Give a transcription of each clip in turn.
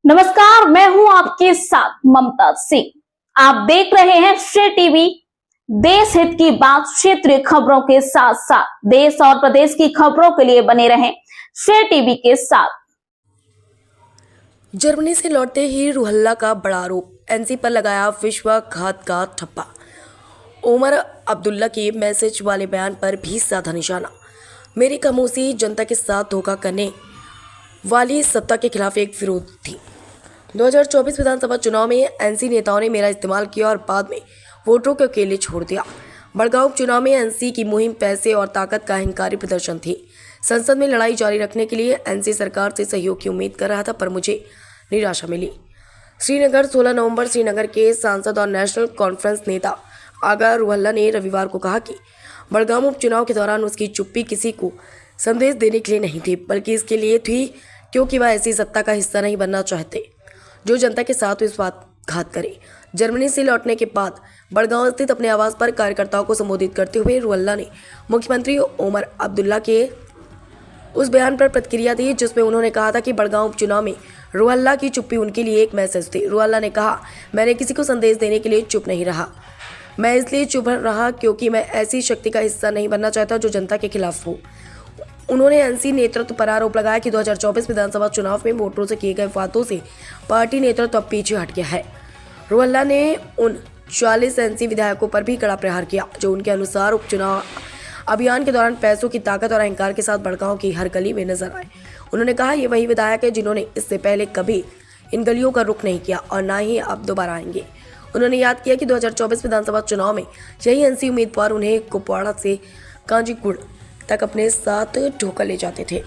नमस्कार, मैं हूं आपके साथ ममता सिंह। आप देख रहे हैं श्रेय टीवी। देश हित की बात, क्षेत्रीय खबरों के साथ साथ देश और प्रदेश की खबरों के लिए बने रहें श्रेय टीवी के साथ। जर्मनी से लौटते ही रूहल्ला का बड़ा आरोप, एनसी पर लगाया विश्वासघात का ठप्पा। उमर अब्दुल्ला के मैसेज वाले बयान पर भी साधा निशाना। मेरी खामोशी जनता के साथ धोखा करने वाली सत्ता के खिलाफ एक विरोध थी। 2024 विधानसभा चुनाव में एनसी नेताओं ने मेरा इस्तेमाल किया और बाद में वोटरों को अकेले छोड़ दिया। बड़गांव उपचुनाव में एनसी की मुहिम पैसे और ताकत का अहंकारी प्रदर्शन थी। संसद में लड़ाई जारी रखने के लिए एनसी सरकार से सहयोग की उम्मीद कर रहा था, पर मुझे निराशा मिली। श्रीनगर 16 नवंबर श्रीनगर के सांसद और नेशनल कॉन्फ्रेंस नेता आगा रूहल्ला ने रविवार को कहा कि बड़गांव उपचुनाव के दौरान उसकी चुप्पी किसी को संदेश देने के लिए नहीं थी, बल्कि इसके लिए थी क्योंकि वह ऐसी सत्ता का हिस्सा नहीं बनना चाहते जो जनता के साथ विश्वासघात करे। जर्मनी से लौटने के बाद बड़गांव स्थित अपने आवास पर कार्यकर्ताओं को संबोधित करते हुए रूहल्ला ने मुख्यमंत्री उमर अब्दुल्ला के उस बयान पर प्रतिक्रिया दी जिसमें उन्होंने कहा था कि बड़गांव उपचुनाव में रूहल्ला की चुप्पी उनके लिए एक मैसेज थी। रूहल्ला ने कहा, मैंने किसी को संदेश देने के लिए चुप नहीं रहा। मैं इसलिए चुप रहा क्योंकि मैं ऐसी शक्ति का हिस्सा नहीं बनना चाहता जो जनता के खिलाफ हो। उन्होंने एनसी नेतृत्व पर आरोप लगाया कि 2024 विधानसभा चुनाव में वोटरों से किए गए वादों से पार्टी नेतृत्व अब पीछे हट गया है। रूहल्ला ने उन 40 एनसी विधायकों पर भी कड़ा प्रहार किया जो उनके अनुसार उपचुनाव अभियान के दौरान पैसों की ताकत और अहंकार के साथ बड़गांव की हर गली में नजर आए। उन्होंने कहा, ये वही विधायक है जिन्होंने इससे पहले कभी इन गलियों का रुख नहीं किया और ना ही अब दोबारा आएंगे। उन्होंने याद किया कि 2024 विधानसभा चुनाव में यही एनसी उम्मीदवार उन्हें कुपवाड़ा से कांजीगुड़ तक अपने साथ ढोकर ले जाते थे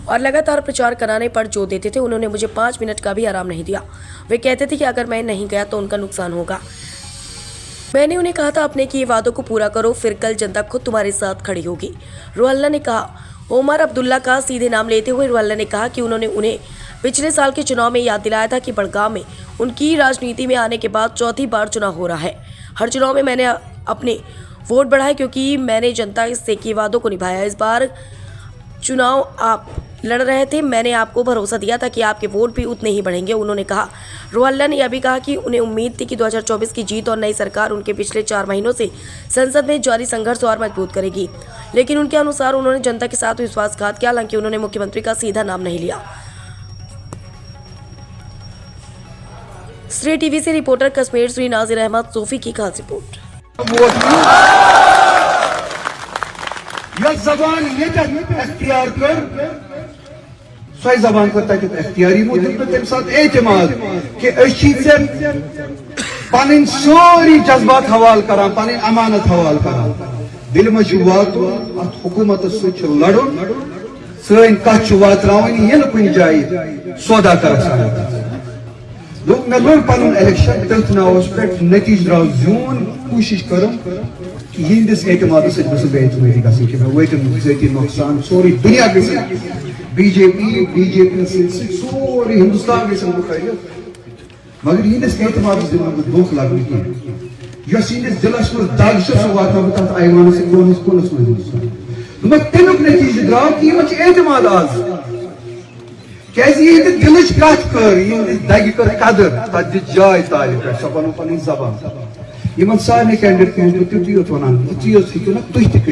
और लगातार प्रचार कराने पर जोर देते थे। उन्होंने मुझे 5 मिनट का भी आराम नहीं दिया। वे कहते थे कि अगर मैं नहीं गया तो उनका नुकसान होगा। मैंने उन्हें कहा था, अपने किए वादों को पूरा करो, फिर कल जनता खुद तुम्हारे साथ खड़ी होगी। रूहल्ला ने कहा। उमर अब्दुल्ला का सीधे नाम लेते हुए रूहल्ला ने कहा कि उन्होंने उन्हें पिछले साल के चुनाव में याद दिलाया था कि बड़गांव में उनकी राजनीति में आने के बाद चौथी बार चुनाव हो रहा है। हर चुनाव में मैंने अपने वोट बढ़ाए क्योंकि मैंने जनता से किए वादों को निभाया। इस बार चुनाव आप लड़ रहे थे, मैंने आपको भरोसा दिया था कि आपके वोट भी उतने ही बढ़ेंगे, उन्होंने कहा। रूहल्ला ने यह भी कहा कि उन्हें उम्मीद थी कि 2024 की जीत और नई सरकार उनके पिछले 4 महीनों से संसद में जारी संघर्ष और मजबूत करेगी, लेकिन उनके अनुसार उन्होंने जनता के साथ विश्वासघात किया। हालांकि उन्होंने मुख्यमंत्री का सीधा नाम नहीं लिया। श्रेय टीवी से रिपोर्टर कश्मीर श्री नाजिर अहमद सूफी की खास रिपोर्ट। जबान अख्तियार कर सही जबान को अख्तियारी तम साथ एतमाद कि पन सोरी जज्बात हवाल करान, पन अमानत हवाल करान, दिल में हुकूमत लड़न सन कत वात्रावन ये कुन जाए सौदा कर मे लोड़ पन इलेक्शन तथ नावस पे नतीज द्राव जून कोशिश कर कि यहस एतमाद बेतमादी ग वती नुकसान सोरी दुनिया बीजेपी सोरी हिंदुस्तान मुखालिफ, मगर यहस एतमाद दिन दुख लगन कह दिलस मज दग सह वात तथ ऐवान कोनस मज तमुक नतीज द्राव कि एतमाद आज क्या दिल कत कर दग कर कदर तथ दी जाय ताल पे सह बनो पन जबान सारे कैंडिडेट तुझी वन हूँ ना तुम तक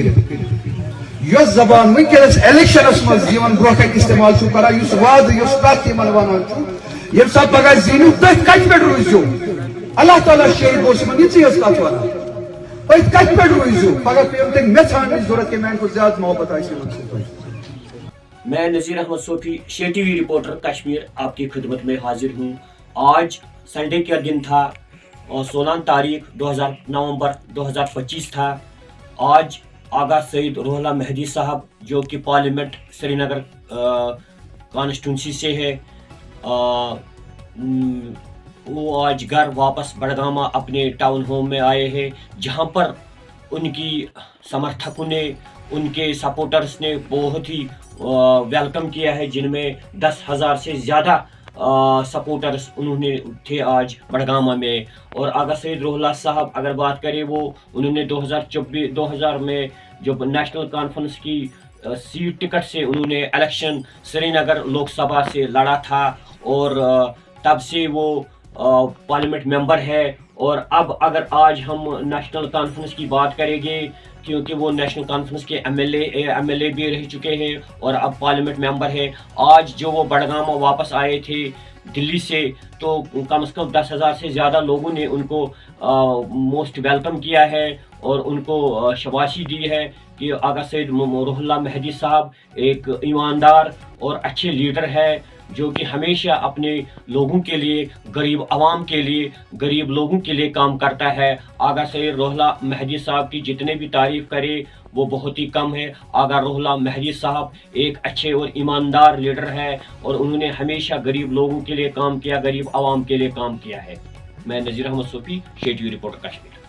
जबान वनस इलेक्शनस मन ब्रोह कन इस्तेमाल कर वाद कत वन ये सब पगह जीनू तुम कत पे रूजो अल्लाह ताला शहीद ये कत वन कत पे रूजो पगह पे तुम मे छान जरूरत कि मैं ज्यादा मोहब्बत। मैं नज़ीर अहमद सोफी, श्रेय टीवी रिपोर्टर कश्मीर, आपकी खिदमत में हाजिर हूँ। आज संडे का दिन था और 16 तारीख नवंबर 2025 था। आज आगा सईद रूहल्ला मेहदी साहब जो कि पार्लियामेंट श्रीनगर कॉन्स्टिट्यूंसी से है, वो आज घर वापस बड़गामा अपने टाउन होम में आए हैं, जहां पर उनकी समर्थकों ने, उनके सपोर्टर्स ने बहुत ही वेलकम किया है, जिनमें 10,000 से ज़्यादा सपोर्टर्स उन्होंने थे आज बड़गामा में। और आगा सईद रूहल्ला साहब अगर बात करें, वो उन्होंने 2000 में जो नेशनल कॉन्फ्रेंस की सीट टिकट से उन्होंने इलेक्शन श्रीनगर लोकसभा से लड़ा था और तब से वो पार्लियामेंट मेंबर है। और अब अगर आज हम नेशनल कॉन्फ्रेंस की बात करेंगे, क्योंकि वो नेशनल कॉन्फ्रेंस के एमएलए भी रह चुके हैं और अब पार्लियामेंट मेंबर है। आज जो वो बड़गाम वापस आए थे दिल्ली से, तो कम से कम 10,000 से ज़्यादा लोगों ने उनको मोस्ट वेलकम किया है और उनको शाबाशी दी है कि आगा सैयद रुहुल्लाह महदी साहब एक ईमानदार और अच्छे लीडर है, जो कि हमेशा अपने लोगों के लिए, गरीब आवाम के लिए, गरीब लोगों के लिए काम करता है। आगा सैयद रुहुल्लाह महदी साहब की जितने भी तारीफ़ करे वो बहुत ही कम है। आगा रुहुल्लाह महदी साहब एक अच्छे और ईमानदार लीडर है और उन्होंने हमेशा गरीब लोगों के लिए काम किया, गरीब आवाम के लिए काम किया है। मैं नज़ीर अहमद सूफी, शेर टीवी रिपोर्टर कश्मीर।